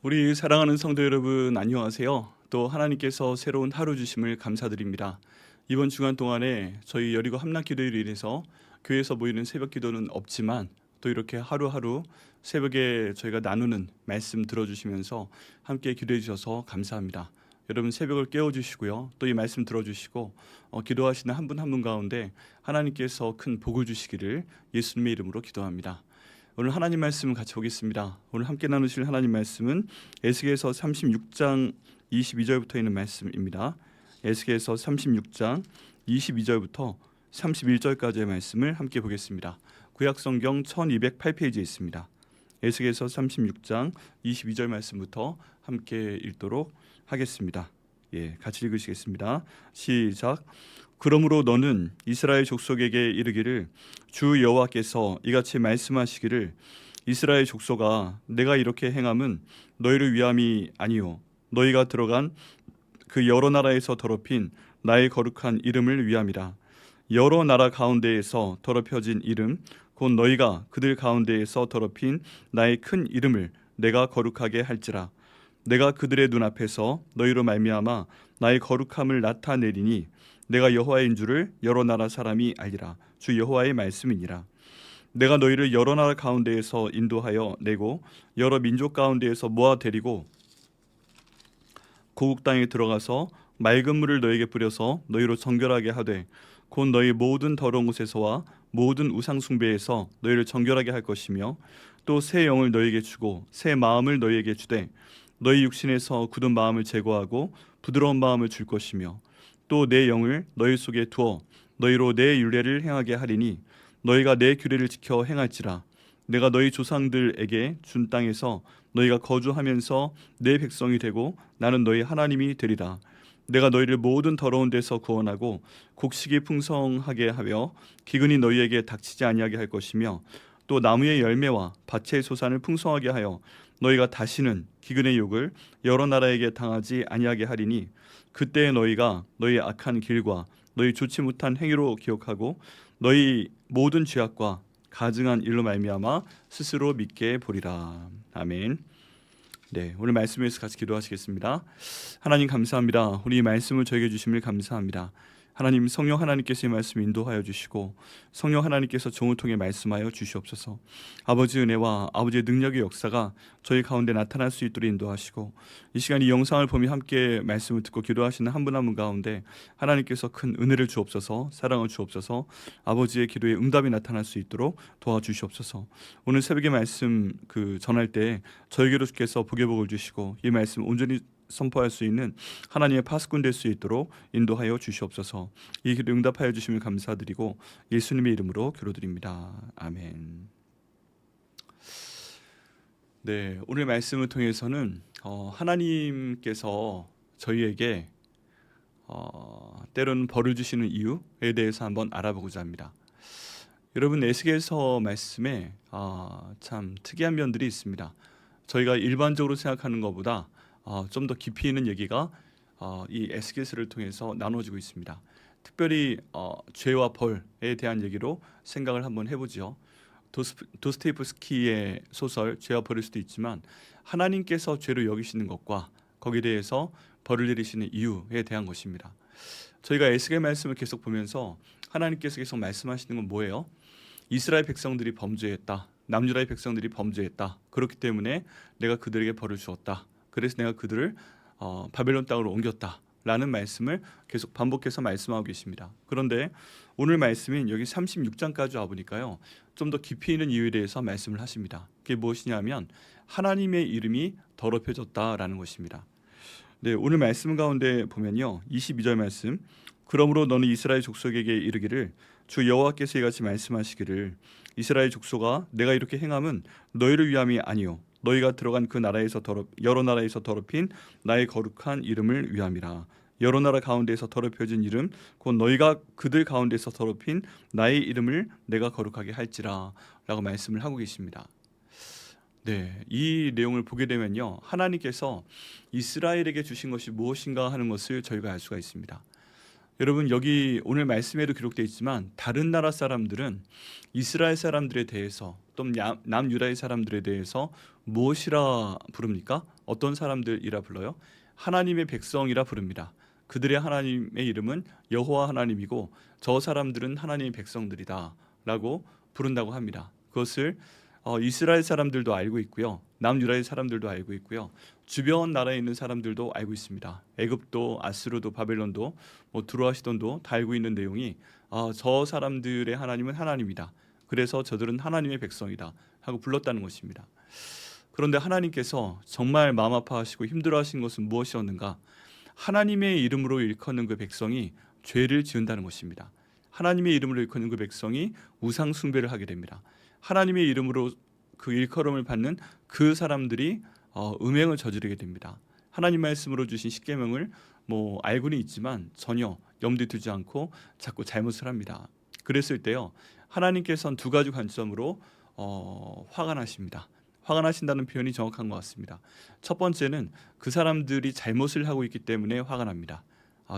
우리 사랑하는 성도 여러분, 안녕하세요. 또 하나님께서 새로운 하루 주심을 감사드립니다. 이번 주간 동안에 저희 여리고 함락기도회로 인해서 교회에서 모이는 새벽 기도는 없지만 또 이렇게 하루하루 새벽에 저희가 나누는 말씀 들어주시면서 함께 기도해 주셔서 감사합니다. 여러분 새벽을 깨워주시고요. 또 이 말씀 들어주시고 기도하시는 한 분 한 분 가운데 하나님께서 큰 복을 주시기를 예수님의 이름으로 기도합니다. 오늘 하나님 말씀을 같이 보겠습니다. 오늘 함께 나누실 하나님 말씀은 에스겔서 36장 22절부터 있는 말씀입니다. 에스겔서 36장 22절부터 31절까지의 말씀을 함께 보겠습니다. 구약성경 1208페이지에 있습니다. 에스겔서 36장 22절 말씀부터 함께 읽도록 하겠습니다. 같이 읽으시겠습니다. 시작. 그러므로 너는 이스라엘 족속에게 이르기를 주 여호와께서 이같이 말씀하시기를 이스라엘 족속아 내가 이렇게 행함은 너희를 위함이 아니요 너희가 들어간 그 여러 나라에서 더럽힌 나의 거룩한 이름을 위함이라. 여러 나라 가운데에서 더럽혀진 이름 곧 너희가 그들 가운데에서 더럽힌 나의 큰 이름을 내가 거룩하게 할지라. 내가 그들의 눈앞에서 너희로 말미암아 나의 거룩함을 나타내리니 내가 여호와인 줄을 여러 나라 사람이 알리라. 주 여호와의 말씀이니라. 내가 너희를 여러 나라 가운데에서 인도하여 내고 여러 민족 가운데에서 모아 데리고 고국 땅에 들어가서 맑은 물을 너희에게 뿌려서 너희로 정결하게 하되 곧 너희 모든 더러운 곳에서와 모든 우상 숭배에서 너희를 정결하게 할 것이며 또 새 영을 너희에게 주고 새 마음을 너희에게 주되 너희 육신에서 굳은 마음을 제거하고 부드러운 마음을 줄 것이며 또 내 영을 너희 속에 두어 너희로 내 율례를 행하게 하리니 너희가 내 규례를 지켜 행할지라. 내가 너희 조상들에게 준 땅에서 너희가 거주하면서 내 백성이 되고 나는 너희 하나님이 되리라. 내가 너희를 모든 더러운 데서 구원하고 곡식이 풍성하게 하며 기근이 너희에게 닥치지 아니하게 할 것이며 또 나무의 열매와 밭의 소산을 풍성하게 하여 너희가 다시는 기근의 욕을 여러 나라에게 당하지 아니하게 하리니 그때에 너희가 너희 악한 길과 너희 좋지 못한 행위로 기억하고 너희 모든 죄악과 가증한 일로 말미암아 스스로 믿게 보리라. 아멘. 오늘 말씀에서 같이 기도하시겠습니다. 하나님 감사합니다. 우리 이 말씀을 저에게 주심을 감사합니다. 하나님 성령 하나님께서 이 말씀 인도하여 주시고 성령 하나님께서 종을 통해 말씀하여 주시옵소서. 아버지 은혜와 아버지의 능력의 역사가 저희 가운데 나타날 수 있도록 인도하시고 이 시간 이 영상을 보며 함께 말씀을 듣고 기도하시는 한 분 한 분 가운데 하나님께서 큰 은혜를 주옵소서. 사랑을 주옵소서. 아버지의 기도에 응답이 나타날 수 있도록 도와주시옵소서. 오늘 새벽에 말씀 전할 때 저에게로 주께서 복의 복을 주시고 이 말씀 온전히 선포할 수 있는 하나님의 파수꾼 될 수 있도록 인도하여 주시옵소서. 이 기도 응답하여 주시면 감사드리고 예수님의 이름으로 기도드립니다. 아멘. 오늘 말씀을 통해서는 하나님께서 저희에게 때로는 벌을 주시는 이유에 대해서 한번 알아보고자 합니다. 여러분 에스겔서 말씀에 참 특이한 면들이 있습니다. 저희가 일반적으로 생각하는 것보다 좀 더 깊이 있는 얘기가 이 에스겔서를 통해서 나눠지고 있습니다. 특별히 죄와 벌에 대한 얘기로 생각을 한번 해보죠. 도스토옙스키의 소설 죄와 벌일 수도 있지만 하나님께서 죄로 여기시는 것과 거기에 대해서 벌을 내리시는 이유에 대한 것입니다. 저희가 에스겔 말씀을 계속 보면서 하나님께서 계속 말씀하시는 건 뭐예요? 이스라엘 백성들이 범죄했다. 남유다의 백성들이 범죄했다. 그렇기 때문에 내가 그들에게 벌을 주었다. 그래서 내가 그들을 바벨론 땅으로 옮겼다 라는 말씀을 계속 반복해서 말씀하고 계십니다. 그런데 오늘 말씀인 여기 36장까지 와보니까요 좀 더 깊이 있는 이유에 대해서 말씀을 하십니다. 그게 무엇이냐면 하나님의 이름이 더럽혀졌다라는 것입니다. 오늘 말씀 가운데 보면요 22절 말씀 그러므로 너는 이스라엘 족속에게 이르기를 주 여호와께서 이같이 말씀하시기를 이스라엘 족속아 내가 이렇게 행함은 너희를 위함이 아니요 너희가 들어간 그 나라에서 여러 나라에서 더럽힌 나의 거룩한 이름을 위함이라. 여러 나라 가운데에서 더럽혀진 이름 곧 너희가 그들 가운데서 더럽힌 나의 이름을 내가 거룩하게 할지라 라고 말씀을 하고 계십니다. 이 내용을 보게 되면요 하나님께서 이스라엘에게 주신 것이 무엇인가 하는 것을 저희가 알 수가 있습니다. 여러분 여기 오늘 말씀에도 기록되어 있지만 다른 나라 사람들은 이스라엘 사람들에 대해서 또 남유다의 사람들에 대해서 무엇이라 부릅니까? 어떤 사람들이라 불러요? 하나님의 백성이라 부릅니다. 그들의 하나님의 이름은 여호와 하나님이고 저 사람들은 하나님의 백성들이다라고 부른다고 합니다. 그것을 이스라엘 사람들도 알고 있고요. 남유다의 사람들도 알고 있고요. 주변 나라에 있는 사람들도 알고 있습니다. 애굽도 아수르도 바벨론도 두로와 시돈도 다 알고 있는 내용이 저 사람들의 하나님은 하나님이다. 그래서 저들은 하나님의 백성이다 하고 불렀다는 것입니다. 그런데 하나님께서 정말 마음 아파하시고 힘들어하신 것은 무엇이었는가? 하나님의 이름으로 일컫는 그 백성이 죄를 지은다는 것입니다. 하나님의 이름으로 일컫는 그 백성이 우상 숭배를 하게 됩니다. 하나님의 이름으로 그 일컬음을 받는 그 사람들이 음행을 저지르게 됩니다. 하나님 말씀으로 주신 십계명을 알고는 있지만 전혀 염두에 두지 않고 자꾸 잘못을 합니다. 그랬을 때요, 하나님께서는 두 가지 관점으로 화가 나십니다. 화가 나신다는 표현이 정확한 것 같습니다. 첫 번째는 그 사람들이 잘못을 하고 있기 때문에 화가 납니다.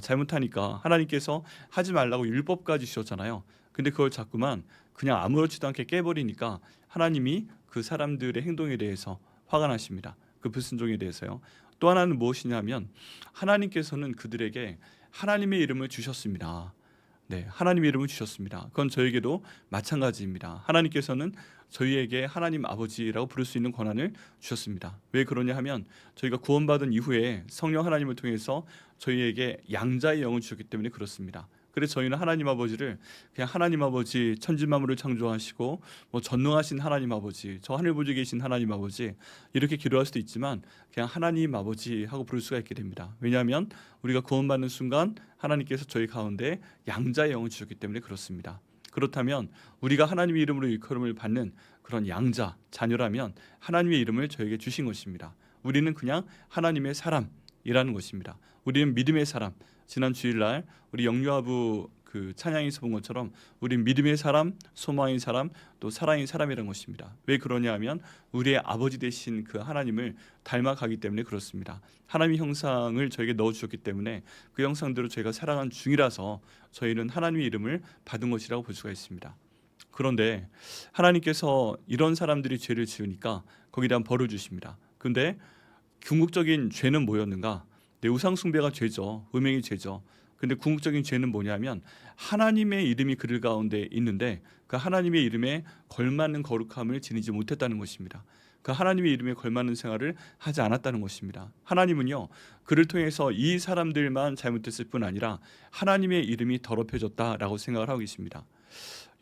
잘못하니까 하나님께서 하지 말라고 율법까지 주셨잖아요. 근데 그걸 자꾸만 그냥 아무렇지도 않게 깨버리니까 하나님이 그 사람들의 행동에 대해서 화가 나십니다. 그 불순종에 대해서요. 또 하나는 무엇이냐면 하나님께서는 그들에게 하나님의 이름을 주셨습니다. 네, 하나님의 이름을 주셨습니다. 그건 저에게도 마찬가지입니다. 하나님께서는 저희에게 하나님 아버지라고 부를 수 있는 권한을 주셨습니다. 왜 그러냐 하면 저희가 구원받은 이후에 성령 하나님을 통해서 저희에게 양자의 영을 주셨기 때문에 그렇습니다. 그래서 저희는 하나님 아버지를 그냥 하나님 아버지 천지만물을 창조하시고 전능하신 하나님 아버지, 저 하늘 보좌에 계신 하나님 아버지 이렇게 기도할 수도 있지만 그냥 하나님 아버지 하고 부를 수가 있게 됩니다. 왜냐하면 우리가 구원받는 순간 하나님께서 저희 가운데 양자의 영을 주셨기 때문에 그렇습니다. 그렇다면 우리가 하나님의 이름으로 일컬음을 받는 그런 양자 자녀라면 하나님의 이름을 저에게 주신 것입니다. 우리는 그냥 하나님의 사람이라는 것입니다. 우리는 믿음의 사람. 지난 주일날 우리 영유아부 그 찬양에서 본 것처럼 우린 믿음의 사람, 소망의 사람, 또 사랑의 사람이라는 것입니다. 왜 그러냐 하면 우리의 아버지 되신 그 하나님을 닮아가기 때문에 그렇습니다. 하나님의 형상을 저에게 넣어주셨기 때문에 그 형상대로 저희가 살아가는 중이라서 저희는 하나님의 이름을 받은 것이라고 볼 수가 있습니다. 그런데 하나님께서 이런 사람들이 죄를 지으니까 거기에 대한 벌을 주십니다. 그런데 궁극적인 죄는 뭐였는가? 우상 숭배가 죄죠. 음행이 죄죠. 근데 궁극적인 죄는 뭐냐면 하나님의 이름이 그들 가운데 있는데 그 하나님의 이름에 걸맞는 거룩함을 지니지 못했다는 것입니다. 그 하나님의 이름에 걸맞는 생활을 하지 않았다는 것입니다. 하나님은요, 그를 통해서 이 사람들만 잘못했을 뿐 아니라 하나님의 이름이 더럽혀졌다라고 생각을 하고 계십니다.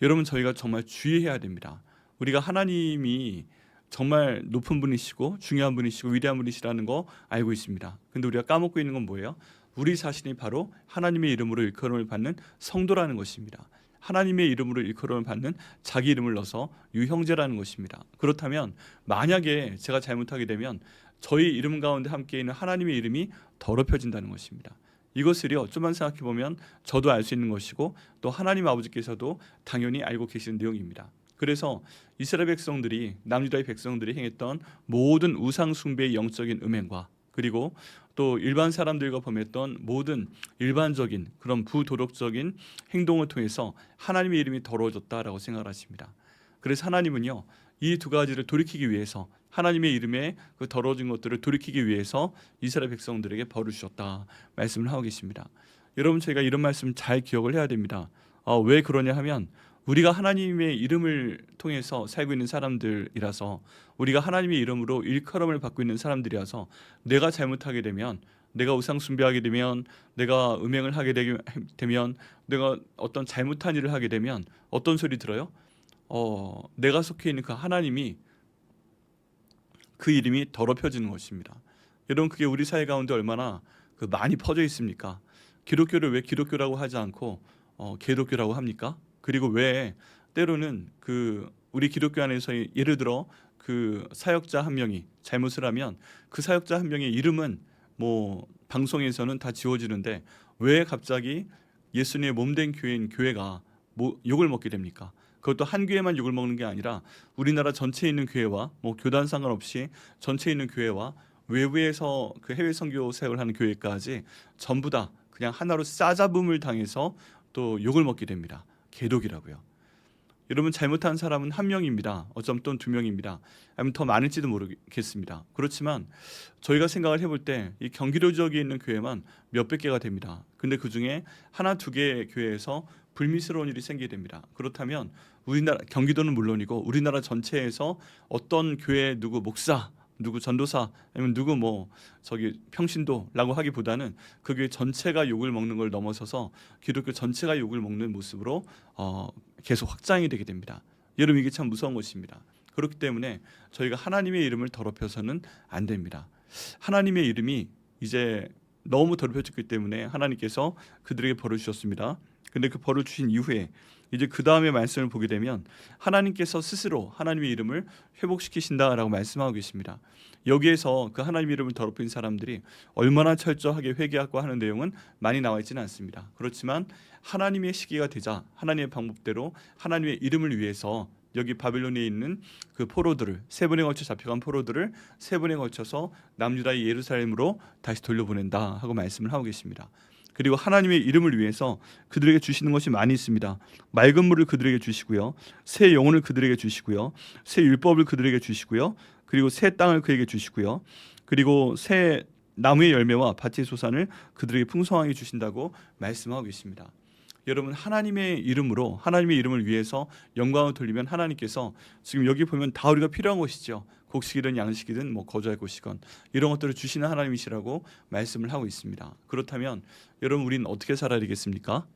여러분, 저희가 정말 주의해야 됩니다. 우리가 하나님이 정말 높은 분이시고 중요한 분이시고 위대한 분이시라는 거 알고 있습니다. 근데 우리가 까먹고 있는 건 뭐예요? 우리 자신이 바로 하나님의 이름으로 일컬음을 받는 성도라는 것입니다. 하나님의 이름으로 일컬음을 받는 자기 이름을 넣어서 유형제라는 것입니다. 그렇다면 만약에 제가 잘못하게 되면 저희 이름 가운데 함께 있는 하나님의 이름이 더럽혀진다는 것입니다. 이것을요, 좀만 생각해 보면 저도 알 수 있는 것이고 또 하나님 아버지께서도 당연히 알고 계시는 내용입니다. 그래서 이스라엘 백성들이 남유다의 백성들이 행했던 모든 우상 숭배의 영적인 음행과 그리고 또 일반 사람들과 범했던 모든 일반적인 그런 부도덕적인 행동을 통해서 하나님의 이름이 더러워졌다라고 생각하십니다. 그래서 하나님은요, 이 두 가지를 돌이키기 위해서 하나님의 이름에 그 더러워진 것들을 돌이키기 위해서 이스라엘 백성들에게 벌을 주셨다 말씀을 하고 계십니다. 여러분, 저희가 이런 말씀 잘 기억을 해야 됩니다. 왜 그러냐 하면 우리가 하나님의 이름을 통해서 살고 있는 사람들이라서 우리가 하나님의 이름으로 일컬음을 받고 있는 사람들이라서 내가 잘못하게 되면 내가 우상 숭배하게 되면 내가 음행을 하게 되면 내가 어떤 잘못한 일을 하게 되면 어떤 소리 들어요? 내가 속해 있는 그 하나님이 그 이름이 더럽혀지는 것입니다. 여러분, 그게 우리 사회 가운데 얼마나 많이 퍼져 있습니까? 기독교를 왜 기독교라고 하지 않고 개독교라고 합니까? 그리고 왜 때로는 우리 기독교 안에서 예를 들어 그 사역자 한 명이 잘못을 하면 그 사역자 한 명의 이름은 방송에서는 다 지워지는데 왜 갑자기 예수님의 몸된 교회인 교회가 욕을 먹게 됩니까? 그것도 한 교회만 욕을 먹는 게 아니라 우리나라 전체에 있는 교회와 교단 상관없이 전체에 있는 교회와 외부에서 그 해외 선교 사역을 하는 교회까지 전부 다 그냥 하나로 싸잡음을 당해서 또 욕을 먹게 됩니다. 계독이라고요. 여러분, 잘못한 사람은 한 명입니다. 어쩌면 또는 두 명입니다. 아니면 더 많을지도 모르겠습니다. 그렇지만 저희가 생각을 해볼 때 이 경기도 지역에 있는 교회만 몇백 개가 됩니다. 근데 그중에 하나 두 개의 교회에서 불미스러운 일이 생기게 됩니다. 그렇다면 우리나라, 경기도는 물론이고 우리나라 전체에서 어떤 교회 누구 목사, 누구 전도사, 아니면 누구 평신도라고 하기보다는 그 교회 전체가 욕을 먹는 걸 넘어서서 기독교 전체가 욕을 먹는 모습으로 계속 확장이 되게 됩니다. 여러분, 이게 참 무서운 것입니다. 그렇기 때문에 저희가 하나님의 이름을 더럽혀서는 안 됩니다. 하나님의 이름이 이제 너무 더럽혀졌기 때문에 하나님께서 그들에게 벌을 주셨습니다. 근데 그 벌을 주신 이후에 이제 그 다음에 말씀을 보게 되면 하나님께서 스스로 하나님의 이름을 회복시키신다라고 말씀하고 계십니다. 여기에서 그 하나님의 이름을 더럽힌 사람들이 얼마나 철저하게 회개하고 하는 내용은 많이 나와 있지는 않습니다. 그렇지만 하나님의 시기가 되자 하나님의 방법대로 하나님의 이름을 위해서 여기 바빌론에 있는 그 포로들을, 세 번에 걸쳐 잡혀간 포로들을 세 번에 걸쳐서 남유다의 예루살렘으로 다시 돌려보낸다 하고 말씀을 하고 계십니다. 그리고 하나님의 이름을 위해서 그들에게 주시는 것이 많이 있습니다. 맑은 물을 그들에게 주시고요, 새 영혼을 그들에게 주시고요, 새 율법을 그들에게 주시고요, 그리고 새 땅을 그에게 주시고요, 그리고 새 나무의 열매와 밭의 소산을 그들에게 풍성하게 주신다고 말씀하고 계십니다. 여러분, 하나님의 이름으로, 하나님의 이름을 위해서 영광을 돌리면 하나님께서 지금 여기 보면 다 우리가 필요한 것이죠. 곡식이든 양식이든 거주할 곳이건 이런 것들을 주시는 하나님이시라고 말씀을 하고 있습니다. 그렇다면 여러분, 우리는 어떻게 살아야 되겠습니까?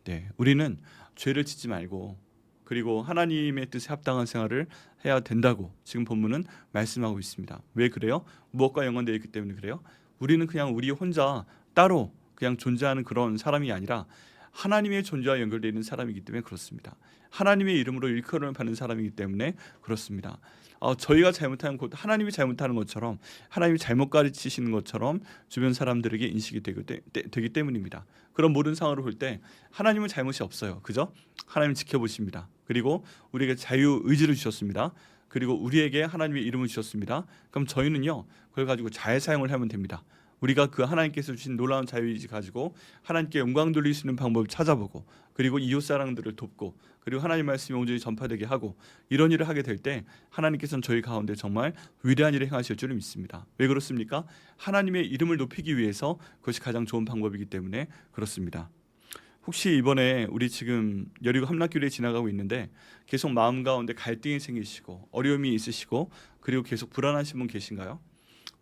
네, 우리는 죄를 짓지 말고 그리고 하나님의 뜻에 합당한 생활을 해야 된다고 지금 본문은 말씀하고 있습니다. 왜 그래요? 무엇과 연관되어 있기 때문에 그래요? 우리는 그냥 우리 혼자 따로 그냥 존재하는 그런 사람이 아니라 하나님의 존재와 연결되어 있는 사람이기 때문에 그렇습니다. 하나님의 이름으로 일컬음을 받는 사람이기 때문에 그렇습니다. 저희가 잘못하는 것, 하나님이 잘못하는 것처럼, 하나님이 잘못 가르치시는 것처럼 주변 사람들에게 인식이 되기 때문입니다. 그런 모든 상황을 볼 때 하나님은 잘못이 없어요. 그죠? 하나님 지켜보십니다. 그리고 우리에게 자유 의지를 주셨습니다. 그리고 우리에게 하나님의 이름을 주셨습니다. 그럼 저희는요, 그걸 가지고 잘 사용을 하면 됩니다. 우리가 그 하나님께서 주신 놀라운 자유의지 가지고 하나님께 영광 돌릴 수 있는 방법을 찾아보고, 그리고 이웃 사람들을 돕고, 그리고 하나님 말씀이 온전히 전파되게 하고, 이런 일을 하게 될 때 하나님께서는 저희 가운데 정말 위대한 일을 행하실 줄을 믿습니다. 왜 그렇습니까? 하나님의 이름을 높이기 위해서 그것이 가장 좋은 방법이기 때문에 그렇습니다. 혹시 이번에 우리 지금 여리고 함락교회에 지나가고 있는데 계속 마음 가운데 갈등이 생기시고 어려움이 있으시고 그리고 계속 불안하신 분 계신가요?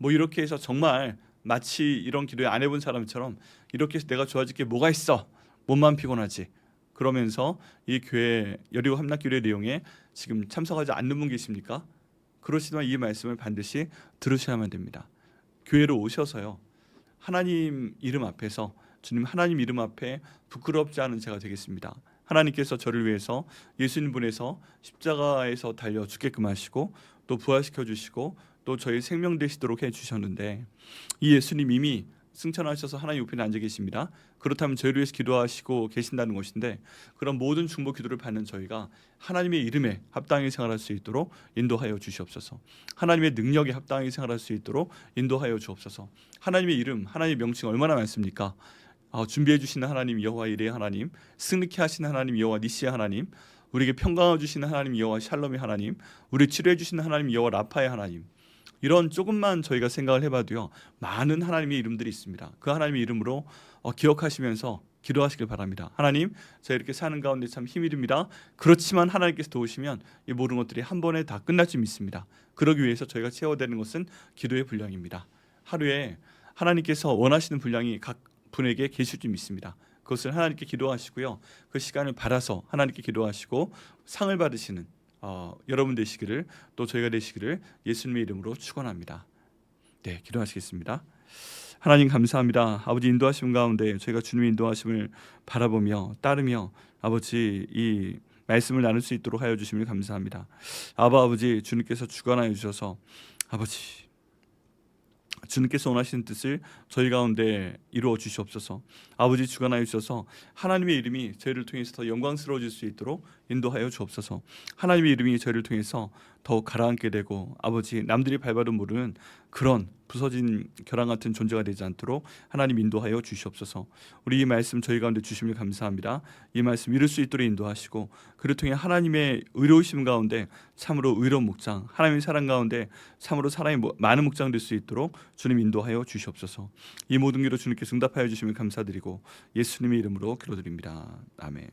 이렇게 해서 정말 마치 이런 기도에 안 해본 사람처럼 이렇게 해서 내가 좋아질 게 뭐가 있어, 몸만 피곤하지, 그러면서 이 교회 여리고 함락교회 내용에 지금 참석하지 않는 분 계십니까? 그러시지만 이 말씀을 반드시 들으셔야만 됩니다. 교회로 오셔서요, 하나님 이름 앞에서, 주님 하나님 이름 앞에 부끄럽지 않은 제가 되겠습니다. 하나님께서 저를 위해서 예수님 보내서 십자가에서 달려 죽게끔 하시고 또 부활시켜 주시고 또 저희 생명 되시도록 해주셨는데, 이 예수님 이미 승천하셔서 하나님 우편에 앉아 계십니다. 그렇다면 저희를 위해서 기도하시고 계신다는 것인데, 그런 모든 중보 기도를 받는 저희가 하나님의 이름에 합당히 생활할 수 있도록 인도하여 주시옵소서. 하나님의 능력에 합당히 생활할 수 있도록 인도하여 주옵소서. 하나님의 이름, 하나님의 명칭 얼마나 많습니까? 준비해 주시는 하나님 여호와 이레의 하나님, 승리케 하시는 하나님 여호와 니시의 하나님, 우리에게 평강을 주시는 하나님 여호와 샬롬의 하나님, 우리 치료해 주시는 하나님 여호와 라파의 하나님, 이런 조금만 저희가 생각을 해봐도요, 많은 하나님의 이름들이 있습니다. 그 하나님의 이름으로 기억하시면서 기도하시길 바랍니다. 하나님, 제가 이렇게 사는 가운데 참 힘이 듭니다. 그렇지만 하나님께서 도우시면 이 모든 것들이 한 번에 다 끝날 줄 믿습니다. 그러기 위해서 저희가 채워야 되는 것은 기도의 분량입니다. 하루에 하나님께서 원하시는 분량이 각 분에게 계실 줄 믿습니다. 그것을 하나님께 기도하시고요, 그 시간을 받아서 하나님께 기도하시고 상을 받으시는 여러분 되시기를, 또 저희가 되시기를 예수님의 이름으로 축원합니다. 네, 기도하시겠습니다. 하나님 감사합니다. 아버지 인도하심 가운데 저희가 주님의 인도하심을 바라보며 따르며 아버지 이 말씀을 나눌 수 있도록 하여 주심을 감사합니다. 아버지, 주님께서 주관하여 주셔서 아버지 주님께서 원하시는 뜻을 저희 가운데 이루어 주시옵소서. 아버지, 주관하여 주셔서 하나님의 이름이 저희를 통해서 더 영광스러워질 수 있도록 인도하여 주옵소서. 하나님의 이름이 저희를 통해서 더욱 가라앉게 되고 아버지 남들이 발바름 모르는 그런 부서진 결함 같은 존재가 되지 않도록 하나님 인도하여 주시옵소서. 우리 이 말씀 저희 가운데 주심을 감사합니다. 이 말씀 이룰 수 있도록 인도하시고 그를 통해 하나님의 의로우심 가운데 참으로 의로운 목장, 하나님의 사랑 가운데 참으로 사랑이 많은 목장 될 수 있도록 주님 인도하여 주시옵소서. 이 모든 기도 주님께서 응답하여 주시면 감사드리고 예수님의 이름으로 기도드립니다. 아멘.